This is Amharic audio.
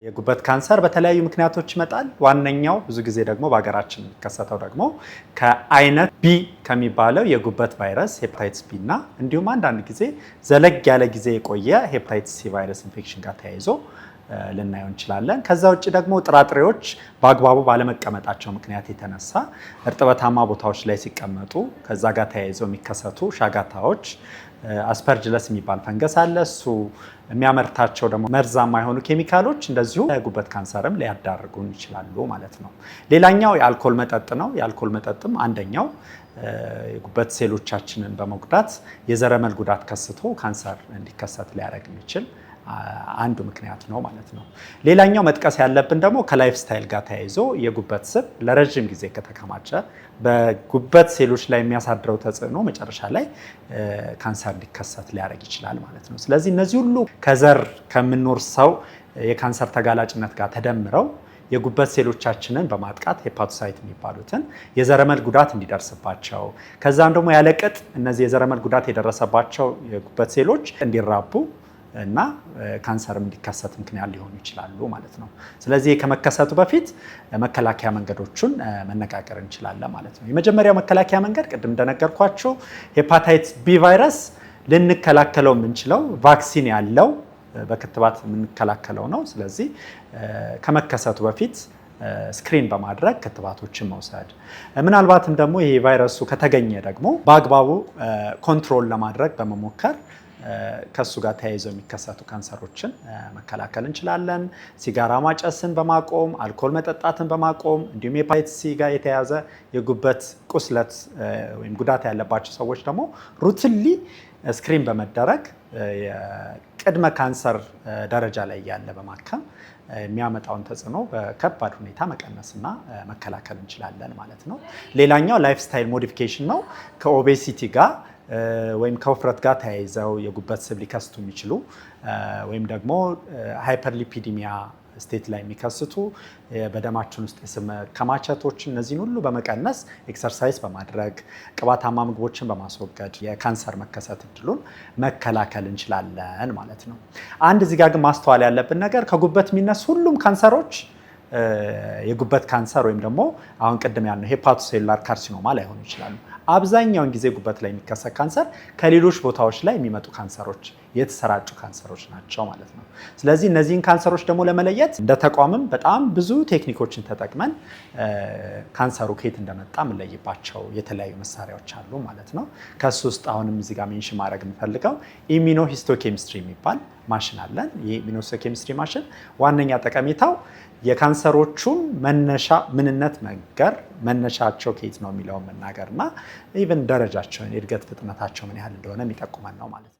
የጉበት ካንሰር በተለያዩ ምክንያቶች ይመጣል። ዋነኛው ብዙ ጊዜ ደግሞ በሀገራችን የሚከሰተው ደግሞ ከአይነት ቢ ከሚባለው የጉበት ቫይረስ ሄፓታይቲስ ቢ እና እንዲሁም አንዳንድ ጊዜ ዘለግ ያለ ጊዜ የቆየ ሄፓታይቲስ ሲ ቫይረስ ኢንፌክሽን ጋር ተያይዞ ልናየው እንችላለን። ከዛ ውጭ ደግሞ ጥራጥሬዎች በአግባቡ ባለመቀመጣቸው ምክንያት የተነሳ እርጥበታማ ቦታዎች ላይ ሲቀመጡ ከዛ ጋር ተያይዘው የሚከሰቱ ሻጋታዎች፣ አስፐርጅለስ የሚባል ፈንገስ አለ። እሱ የሚያመርታቸው ደግሞ መርዛማ የሆኑ ኬሚካሎች እንደዚሁ የጉበት ካንሰርም ሊያዳርጉን ይችላሉ ማለት ነው። ሌላኛው የአልኮል መጠጥ ነው። የአልኮል መጠጥም አንደኛው የጉበት ሴሎቻችንን በመጉዳት የዘረመል ጉዳት ከስቶ ካንሰር እንዲከሰት ሊያደርግ የሚችል አንዱ ምክንያት ነው ማለት ነው። ሌላኛው መጥቀስ ያለብን ደግሞ ከላይፍ ስታይል ጋር ተያይዞ የጉበት ስብ ለረጅም ጊዜ ከተከማቸ በጉበት ሴሎች ላይ የሚያሳድረው ተጽዕኖ መጨረሻ ላይ ካንሰር እንዲከሰት ሊያደርግ ይችላል ማለት ነው። ስለዚህ እነዚህ ሁሉ ከዘር ከምንኖር ሰው የካንሰር ተጋላጭነት ጋር ተደምረው የጉበት ሴሎቻችንን በማጥቃት ሄፓቶሳይት የሚባሉትን የዘረመል ጉዳት እንዲደርስባቸው ከዛም ደግሞ ያለቅጥ እነዚህ የዘረመል ጉዳት የደረሰባቸው የጉበት ሴሎች እንዲራቡ እና ካንሰርም እንዲከሰት ምክንያት ሊሆኑ ይችላሉ ማለት ነው። ስለዚህ ከመከሰቱ በፊት መከላከያ መንገዶቹን መነጋገር እንችላለን ማለት ነው። የመጀመሪያው መከላከያ መንገድ ቅድም እንደነገርኳችሁ ሄፓታይቲስ ቢ ቫይረስ ልንከላከለው የምንችለው ቫክሲን ያለው በክትባት የምንከላከለው ነው። ስለዚህ ከመከሰቱ በፊት ስክሪን በማድረግ ክትባቶችን መውሰድ፣ ምናልባትም ደግሞ ይሄ ቫይረሱ ከተገኘ ደግሞ በአግባቡ ኮንትሮል ለማድረግ በመሞከር ከሱ ጋር ተያይዘው የሚከሰቱ ካንሰሮችን መከላከል እንችላለን። ሲጋራ ማጨስን በማቆም አልኮል መጠጣትን በማቆም እንዲሁም ሄፓታይቲስ ሲ ጋር የተያዘ የጉበት ቁስለት ወይም ጉዳት ያለባቸው ሰዎች ደግሞ ሩትሊ ስክሪን በመደረግ የቅድመ ካንሰር ደረጃ ላይ ያለ በማከም የሚያመጣውን ተጽዕኖ በከባድ ሁኔታ መቀነስና መከላከል እንችላለን ማለት ነው። ሌላኛው ላይፍ ስታይል ሞዲፊኬሽን ነው። ከኦቤሲቲ ጋር ወይም ከውፍረት ጋር ተያይዘው የጉበት ስብ ሊከስቱ የሚችሉ ወይም ደግሞ ሃይፐርሊፒዲሚያ ስቴት ላይ የሚከስቱ በደማችን ውስጥ የስብ መከማቸቶችን እነዚህን ሁሉ በመቀነስ ኤክሰርሳይዝ በማድረግ ቅባታማ ምግቦችን በማስወገድ የካንሰር መከሰት እድሉን መከላከል እንችላለን ማለት ነው። አንድ እዚህ ጋር ግን ማስተዋል ያለብን ነገር ከጉበት የሚነሱ ሁሉም ካንሰሮች የጉበት ካንሰር ወይም ደግሞ አሁን ቅድም ያልነው ሄፓቶሴሉላር ካርሲኖማ ላይሆኑ ይችላሉ። አብዛኛውን ጊዜ ጉበት ላይ የሚከሰት ካንሰር ከሌሎች ቦታዎች ላይ የሚመጡ ካንሰሮች የተሰራጩ ካንሰሮች ናቸው ማለት ነው። ስለዚህ እነዚህን ካንሰሮች ደግሞ ለመለየት እንደ ተቋምም በጣም ብዙ ቴክኒኮችን ተጠቅመን ካንሰሩ ከየት እንደመጣ የምንለይባቸው የተለያዩ መሳሪያዎች አሉ ማለት ነው። ከሱ ውስጥ አሁንም እዚህ ጋር ሜንሽን ማድረግ የምፈልገው ኢሚኖሂስቶኬሚስትሪ የሚባል ማሽን አለን። ይህ ኢሚኖሂስቶኬሚስትሪ ማሽን ዋነኛ ጠቀሜታው የካንሰሮቹን መነሻ ምንነት መንገር፣ መነሻቸው ከየት ነው የሚለውን መናገር እና ኢቨን ደረጃቸውን የእድገት ፍጥነታቸው ምን ያህል እንደሆነ የሚጠቁመን ነው ማለት ነው።